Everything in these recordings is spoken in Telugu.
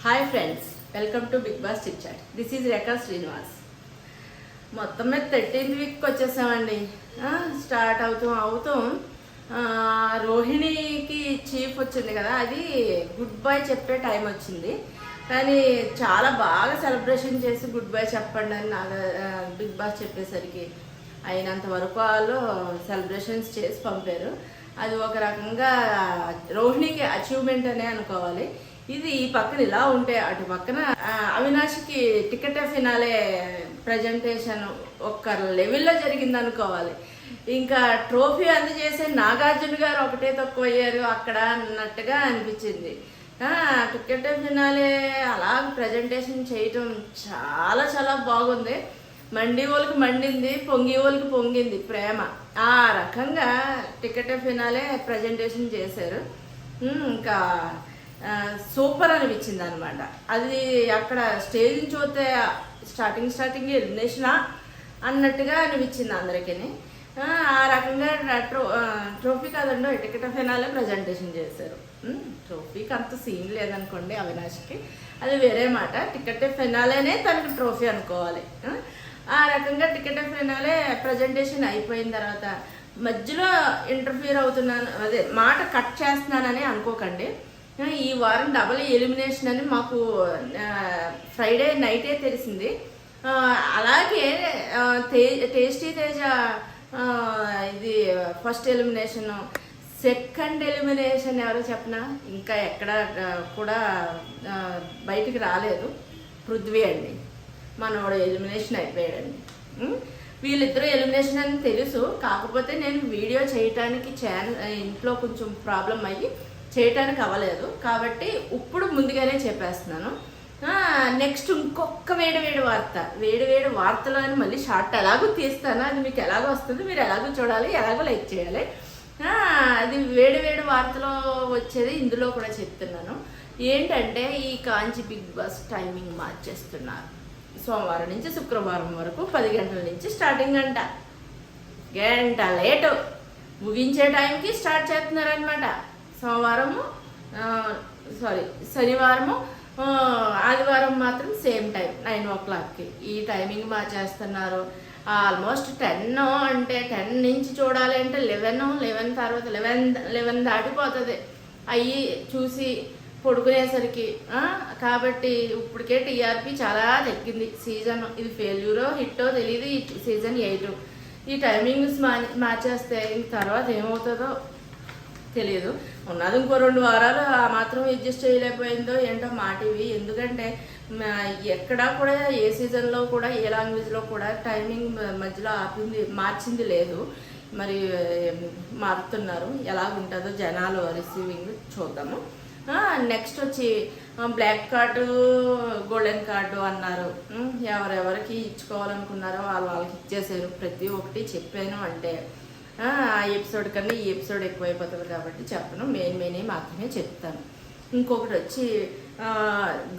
Hi friends, welcome to Bigg Boss chit chat. This is Rekha Srinivas. మొత్తం మీద 13th వీక్ వచ్చేసామండి. స్టార్ట్ అవుతూ రోహిణికి చీఫ్ వచ్చింది కదా, అది గుడ్ బై చెప్పే టైం వచ్చింది. కానీ చాలా బాగా సెలబ్రేషన్ చేసి గుడ్ బై చెప్పండి అని బిగ్ బాస్ చెప్పేసరికి అయినంత వరకు వాళ్ళు సెలబ్రేషన్స్ చేసి పంపారు. అది ఒక రకంగా రోహిణికి అచీవ్మెంట్ అనే అనుకోవాలి. ఇది ఈ పక్కన ఇలా ఉంటే అటు పక్కన అవినాష్కి టికెట్ ఫినాలే ప్రజెంటేషన్ ఒక్క లెవెల్లో జరిగింది అనుకోవాలి. ఇంకా ట్రోఫీ అందజేసే నాగార్జున గారు ఒకటే తక్కువ అయ్యారు అక్కడ అన్నట్టుగా అనిపించింది. టికెట్ ఫినాలే అలా ప్రజెంటేషన్ చేయటం చాలా చాలా బాగుంది. మండి వాళ్ళకి మండింది, పొంగి వాళ్ళకి పొంగింది ప్రేమ. ఆ రకంగా టికెట్ ఫినాలే ప్రజెంటేషన్ చేశారు. ఇంకా సూపర్ అనిపించింది అనమాట. అది అక్కడ స్టేజ్ నుంచి చూస్తే స్టార్టింగ్ ఎలిమినేషనా అన్నట్టుగా అనిపించింది అందరికీ. ఆ రకంగా ట్రోఫీ కాదండి, టికెట్ ఫైనలే ప్రజెంటేషన్ చేశారు. ట్రోఫీకి అంత సీన్ లేదనుకోండి అవినాష్కి, అది వేరే మాట. టికెట్ ఫైనలేనే తనకి ట్రోఫీ అనుకోవాలి. ఆ రకంగా టికెట్ ఫైనలే ప్రజెంటేషన్ అయిపోయిన తర్వాత మధ్యలో ఇంటర్ఫియర్ అవుతున్నాను, అదే మాట కట్ చేస్తున్నానని అనుకోకండి. ఈ వారం డబుల్ ఎలిమినేషన్ అని మాకు ఫ్రైడే నైటే తెలిసింది. అలాగే టేస్టీ తేజ ఇది ఫస్ట్ ఎలిమినేషన్, సెకండ్ ఎలిమినేషన్ ఎవరో చెప్పనా, ఇంకా ఎక్కడ కూడా బయటికి రాలేదు. పృథ్వీ అండి, మనోడు ఎలిమినేషన్ అయిపోయాడండి. వీళ్ళిద్దరూ ఎలిమినేషన్ అని తెలుసు, కాకపోతే నేను వీడియో చేయటానికి ఇంట్లో కొంచెం ప్రాబ్లం అయ్యి చేయటానికి అవ్వలేదు కాబట్టి ఇప్పుడు ముందుగానే చెప్పేస్తున్నాను. నెక్స్ట్ ఇంకొక వేడి వార్తలు అని మళ్ళీ షార్ట్ ఎలాగో తీస్తాను, అది మీకు ఎలాగో వస్తుంది, మీరు ఎలాగో చూడాలి, ఎలాగో లైక్ చేయాలి. అది వేడి వార్తలో వచ్చేది ఇందులో కూడా చెప్తున్నాను. ఏంటంటే ఈ కాంచి బిగ్ బాస్ టైమింగ్ మార్చేస్తున్నారు. సోమవారం నుంచి శుక్రవారం వరకు 10 గంటల నుంచి స్టార్టింగ్ అంట. గంట లేటు ముగించే టైంకి స్టార్ట్ చేస్తున్నారనమాట. శనివారము ఆదివారం మాత్రం సేమ్ టైం 9 o'clockకి ఈ టైమింగ్ మార్చేస్తున్నారు. ఆల్మోస్ట్ 10 అంటే 10 నుంచి చూడాలి అంటే 11 తర్వాత 11 దాటిపోతుంది అయ్యి చూసి పడుకునేసరికి. కాబట్టి ఇప్పటికే టీఆర్పీ చాలా తగ్గింది. సీజన్ ఇది ఫెయిల్యూరో హిట్టో తెలియదు. ఈ సీజన్ 8 ఈ టైమింగ్స్ మార్చేస్తే ఇంక తర్వాత ఏమవుతుందో తెలియదు. ఉన్నది ఇంకో 2 వారాలు ఆ మాత్రం అడ్జస్ట్ చేయలేకపోయిందో ఏంటో మా టీవీ. ఎందుకంటే ఎక్కడా కూడా ఏ సీజన్లో కూడా ఏ లాంగ్వేజ్లో కూడా టైమింగ్ మధ్యలో మార్చింది లేదు. మరి మారుతున్నారు, ఎలాగుంటుందో జనాలు రిసీవింగ్ చూద్దాము. నెక్స్ట్ వచ్చి బ్లాక్ కార్డు గోల్డెన్ కార్డు అన్నారు. ఎవరెవరికి ఇచ్చుకోవాలనుకున్నారో వాళ్ళకి ఇచ్చేసారు. ప్రతి ఒక్కటి చెప్పాను అంటే ఆ ఎపిసోడ్ కన్నా ఈ ఎపిసోడ్ ఎక్కువైపోతుంది కాబట్టి చెప్పను, మెయిన్ మాత్రమే చెప్తాను. ఇంకొకటి వచ్చి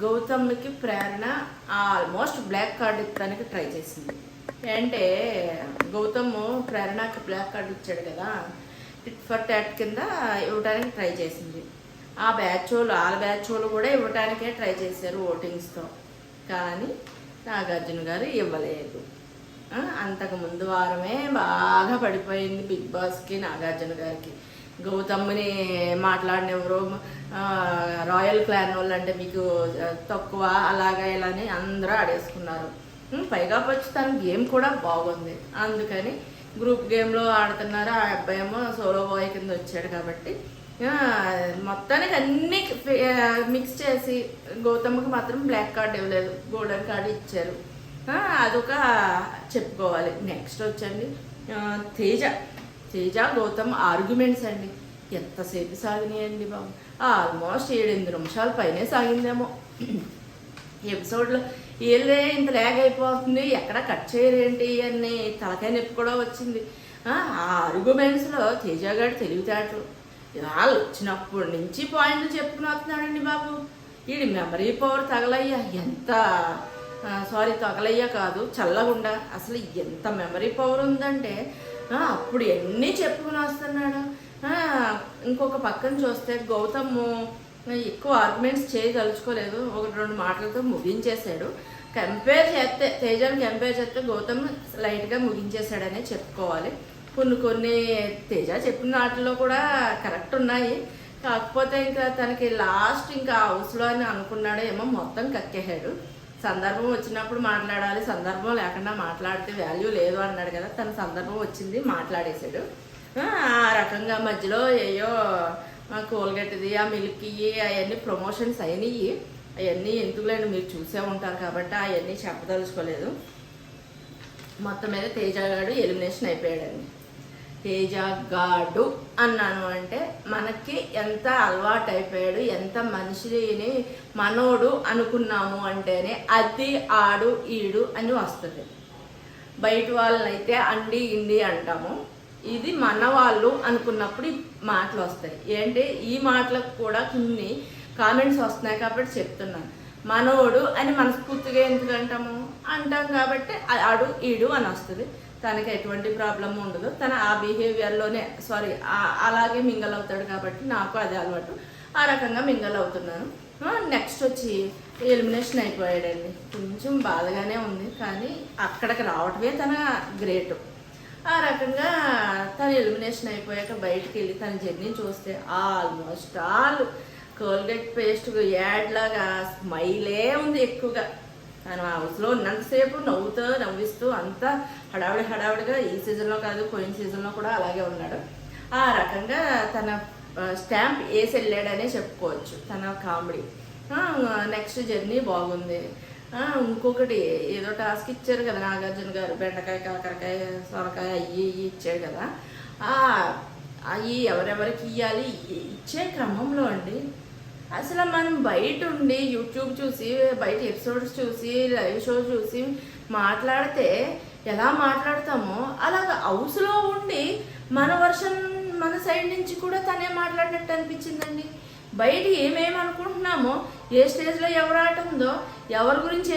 గౌతమ్కి ప్రేరణ ఆల్మోస్ట్ బ్లాక్ కార్డు ఇవ్వడానికి ట్రై చేసింది. అంటే గౌతమ్ ప్రేరణకి బ్లాక్ కార్డు ఇచ్చాడు కదా, టిట్ ఫర్ టాట్ కింద ఇవ్వడానికి ట్రై చేసింది. వాళ్ళ బ్యాచ్ వాళ్ళు కూడా ఇవ్వడానికే ట్రై చేశారు ఓటింగ్స్తో. కానీ నాగార్జున గారు ఇవ్వలేదు. అంతకు ముందు వారమే బాగా పడిపోయింది బిగ్ బాస్కి నాగార్జున గారికి. గౌతమ్ని మాట్లాడినెవరు, రాయల్ క్లాన్ వాళ్ళు అంటే మీకు తక్కువ అలాగా ఇలాని అందరూ ఆడేసుకున్నారు. పైగా వచ్చి తన గేమ్ కూడా బాగుంది, అందుకని గ్రూప్ గేమ్లో ఆడుతున్నారు. ఆ అబ్బాయి ఏమో సోలో బాయ్ కింద వచ్చాడు కాబట్టి మొత్తానికి అన్నీ మిక్స్ చేసి గౌతమ్కి మాత్రం బ్లాక్ కార్డ్ ఇవ్వలేదు, గోల్డెన్ కార్డు ఇచ్చారు. అదొక చెప్పుకోవాలి. నెక్స్ట్ వచ్చండి తేజ గౌతమ్ ఆర్గ్యుమెంట్స్ అండి. ఎంతసేపు సాగినాయండి బాబు, ఆల్మోస్ట్ 7-8 నిమిషాల పైనే సాగిందేమో ఎపిసోడ్లో. ఏళ్ళే ఇంత ల్యాగ్ అయిపోతుంది, ఎక్కడ కట్ చేయరేంటి అని తలకాయ నొప్పి కూడా వచ్చింది. ఆ ఆర్గ్యుమెంట్స్లో తేజ గారు తెలివితేటలు వాళ్ళు వచ్చినప్పటి నుంచి పాయింట్లు చెప్పుకుని వస్తున్నాడండి బాబు. వీడి మెమరీ పవర్ తగలయ్యా కాదు చల్లగుండా, అసలు ఎంత మెమరీ పవర్ ఉందంటే అప్పుడు ఎన్ని చెప్పుకుని వస్తున్నాడు. ఇంకొక పక్కన చూస్తే గౌతమ్ ఎక్కువ ఆర్గ్యుమెంట్స్ చేయదలుచుకోలేదు, ఒకటి రెండు మాటలతో ముగించేశాడు. కంపేర్ చేస్తే తేజాన్ని కంపేర్ చేస్తే గౌతమ్ లైట్గా ముగించేశాడనే చెప్పుకోవాలి. కొన్ని తేజ చెప్పిన వాటిలో కూడా కరెక్ట్ ఉన్నాయి, కాకపోతే ఇంకా తనకి లాస్ట్ ఇంకా హౌస్లో అని అనుకున్నాడో ఏమో మొత్తం కక్కేశాడు. సందర్భం వచ్చినప్పుడు మాట్లాడాలి, సందర్భం లేకుండా మాట్లాడితే వాల్యూ లేదు అన్నాడు కదా, తన సందర్భం వచ్చింది మాట్లాడేశాడు. ఆ రకంగా మధ్యలో అయ్యో కోల్గేట్ది ఆ మిల్క్కి అవన్నీ ప్రమోషన్స్ అయినాయి, అవన్నీ ఎందుకులేండి మీరు చూసే ఉంటారు కాబట్టి అవన్నీ చెప్పదలుచుకోలేదు. మొత్తం మీద తేజ గాడు ఎలిమినేషన్ అయిపోయాడండి. తేజ గాడు అన్నాను అంటే మనకి ఎంత అలవాటు అయిపోయాడు, ఎంత మనిషిని మనోడు అనుకున్నాము అంటేనే అది ఆడు ఈడు అని వస్తుంది. బయట వాళ్ళనైతే అండి ఇండి అంటాము, ఇది మన వాళ్ళు అనుకున్నప్పుడు ఈ మాటలు వస్తాయి. ఏంటి ఈ మాటలకు కూడా కొన్ని కామెంట్స్ వస్తున్నాయి కాబట్టి చెప్తున్నాను. మనోడు అని మనస్ఫూర్తిగా ఎందుకు అంటాం కాబట్టి ఆడు ఈడు అని వస్తుంది. తనకి ఎటువంటి ప్రాబ్లం ఉండదు, తన ఆ బిహేవియర్లోనే అలాగే మింగల్ అవుతాడు కాబట్టి నాకు అదే అలవాటు, ఆ రకంగా మింగల్ అవుతున్నాను. నెక్స్ట్ వచ్చి ఎలిమినేషన్ అయిపోయాడండి. కొంచెం బాధగానే ఉంది, కానీ అక్కడికి రావటమే తన గ్రేట్. ఆ రకంగా తను ఎలిమినేషన్ అయిపోయాక బయటికి వెళ్ళి తన జర్నీ చూస్తే almost all Colgate paste ad లాగా స్మైలే ఉంది ఎక్కువగా. తను హౌస్లో ఉన్నంతసేపు నవ్విస్తూ అంతా హడావిడిగా ఈ సీజన్లో కాదు పోయిన సీజన్లో కూడా అలాగే ఉన్నాడు. ఆ రకంగా తన స్టాంప్ వేసి వెళ్ళాడనే చెప్పుకోవచ్చు తన కామెడీ. నెక్స్ట్ జర్నీ బాగుంది. ఇంకొకటి ఏదో టాస్క్ ఇచ్చారు కదా నాగార్జున గారు, బెండకాయ కాకరకాయ సొరకాయ అయ్యి ఇచ్చాడు కదా, అవి ఎవరెవరికి ఇవ్వాలి ఇచ్చే క్రమంలో అండి అసలు మనం బయట ఉండి యూట్యూబ్ చూసి బయట ఎపిసోడ్స్ చూసి లైవ్ షో చూసి మాట్లాడితే ఎలా మాట్లాడతామో అలాగ హౌస్లో ఉండి మన వర్షన్ మన సైడ్ నుంచి కూడా తనే మాట్లాడినట్టు అనిపించిందండి. బయట ఏమేమనుకుంటున్నామో ఏ స్టేజ్లో ఎవరు ఆట ఉందో ఎవరి గురించి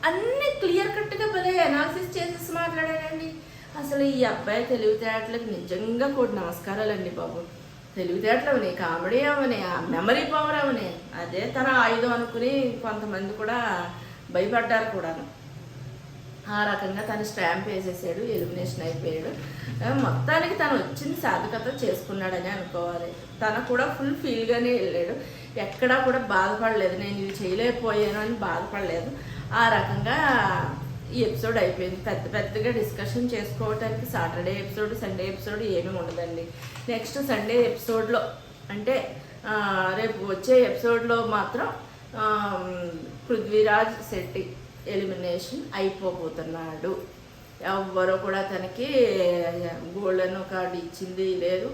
అన్నీ క్లియర్ కట్గా భలే అనాలిసిస్ చేసేసి మాట్లాడాడండి. అసలు ఈ అబ్బాయి తెలివితేటలకు నిజంగా కూడా నమస్కారాలండి బాబు. తెలివితేటలు అవని, కామెడీ అవని, మెమరీ పవర్ అవని, అదే తన ఆయుధం అనుకుని కొంతమంది కూడా భయపడ్డారు కూడాను. ఆ రకంగా తను స్టాంప్ వేసేసాడు, ఎలిమినేషన్ అయిపోయాడు. మొత్తానికి తను వచ్చింది సాధకత చేసుకున్నాడని అనుకోవాలి. తను కూడా ఫుల్ ఫీల్గానే వెళ్ళాడు, ఎక్కడా కూడా బాధపడలేదు, నేను ఇది చేయలేకపోయాను అని బాధపడలేదు. ఆ రకంగా ఈ ఎపిసోడ్ అయిపోయింది. పెద్దగా డిస్కషన్ చేసుకోవటానికి సాటర్డే ఎపిసోడ్ సండే ఎపిసోడ్ ఏమీ ఉండదండి. నెక్స్ట్ సండే ఎపిసోడ్లో అంటే రేపు వచ్చే ఎపిసోడ్లో మాత్రం పృథ్వీరాజ్ శెట్టి ఎలిమినేషన్ అయిపోబోతున్నాడు. ఎవ్వరూ కూడా తనకి గోల్డెన్ కార్డు ఇచ్చింది లేదు,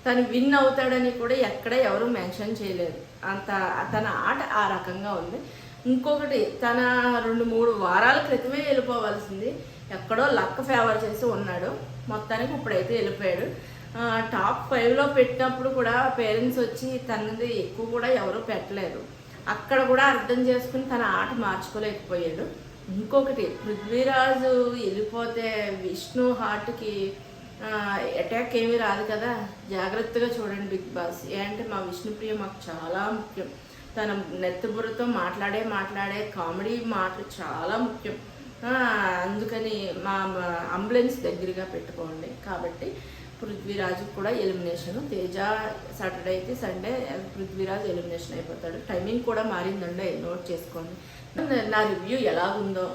తను విన్ అవుతాడని కూడా ఎక్కడ ఎవరు మెన్షన్ చేయలేదు. తన ఆట ఆ రకంగా ఉంది. ఇంకొకటి తన 2-3 వారాల క్రితమే వెళ్ళిపోవాల్సింది, ఎక్కడో లక్ ఫేవర్ చేసి ఉన్నాడు. మొత్తానికి ఇప్పుడైతే వెళ్ళిపోయాడు. టాప్ 5లో పెట్టినప్పుడు కూడా పేరెంట్స్ వచ్చి తనది ఎక్కువ కూడా ఎవరు పెట్టలేదు. అక్కడ కూడా అర్థం చేసుకుని తన ఆట మార్చుకోలేకపోయాడు. ఇంకొకటి పృథ్వీరాజు వెళ్ళిపోతే విష్ణు హార్ట్కి అటాక్ ఏమీ రాదు కదా, జాగ్రత్తగా చూడండి బిగ్ బాస్. ఏంటంటే మా విష్ణుప్రియ మాకు చాలా ముఖ్యం. తన నెత్తుబుర్రతో మాట్లాడే కామెడీ మాటలు చాలా ముఖ్యం. అందుకని మా అంబులెన్స్ దగ్గరగా పెట్టుకోండి. కాబట్టి పృథ్వీరాజు కూడా ఎలిమినేషన్. తేజ సాటర్డే అయితే సండే పృథ్వీరాజ్ ఎలిమినేషన్ అయిపోతాడు. టైమింగ్ కూడా మారిందండి, నోట్ చేసుకోండి. నా రివ్యూ ఎలాగుందో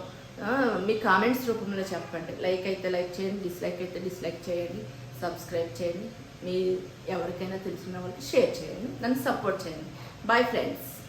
మీ కామెంట్స్ రూపంలో చెప్పండి. లైక్ అయితే లైక్ చేయండి, డిస్లైక్ అయితే డిస్లైక్ చేయండి, సబ్స్క్రైబ్ చేయండి, మీ ఎవరికైనా తెలిసిన వాళ్ళకి షేర్ చేయండి, నన్ను సపోర్ట్ చేయండి. Bye friends.